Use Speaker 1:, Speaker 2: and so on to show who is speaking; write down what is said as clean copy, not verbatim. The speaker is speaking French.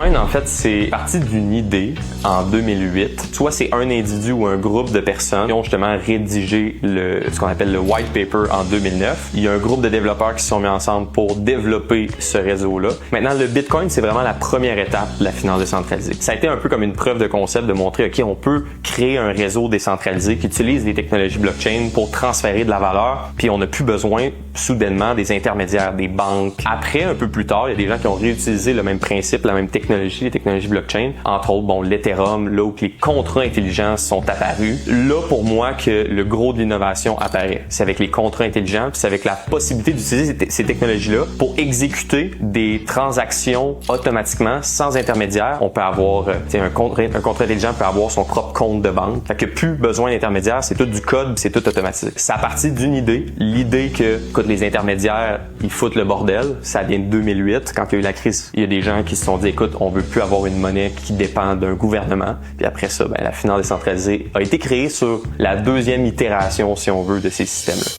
Speaker 1: En fait, c'est parti d'une idée en 2008. Soit c'est un individu ou un groupe de personnes qui ont justement rédigé ce qu'on appelle le white paper en 2009. Il y a un groupe de développeurs qui se sont mis ensemble pour développer ce réseau-là. Maintenant, le Bitcoin, c'est vraiment la première étape de la finance décentralisée. Ça a été un peu comme une preuve de concept de montrer, OK, on peut créer un réseau décentralisé qui utilise les technologies blockchain pour transférer de la valeur, puis on n'a plus besoin soudainement des intermédiaires, des banques. Après, un peu plus tard, il y a des gens qui ont réutilisé le même principe, la même technologie, les technologies blockchain. Entre autres, l'Ethereum, là où les contrats intelligents sont apparus. Là, pour moi, que le gros de l'innovation apparaît. C'est avec les contrats intelligents, puis c'est avec la possibilité d'utiliser ces technologies-là pour exécuter des transactions automatiquement, sans intermédiaire. On peut avoir, un contrat intelligent peut avoir son propre compte de banque. Fait que plus besoin d'intermédiaire, c'est tout du code, c'est tout automatisé. Ça a parti d'une idée. L'idée que, écoute, les intermédiaires, ils foutent le bordel. Ça vient de 2008. Quand il y a eu la crise, il y a des gens qui se sont dit, écoute, on veut plus avoir une monnaie qui dépend d'un gouvernement. Puis après ça, la finance décentralisée a été créée sur la deuxième itération, si on veut, de ces systèmes-là.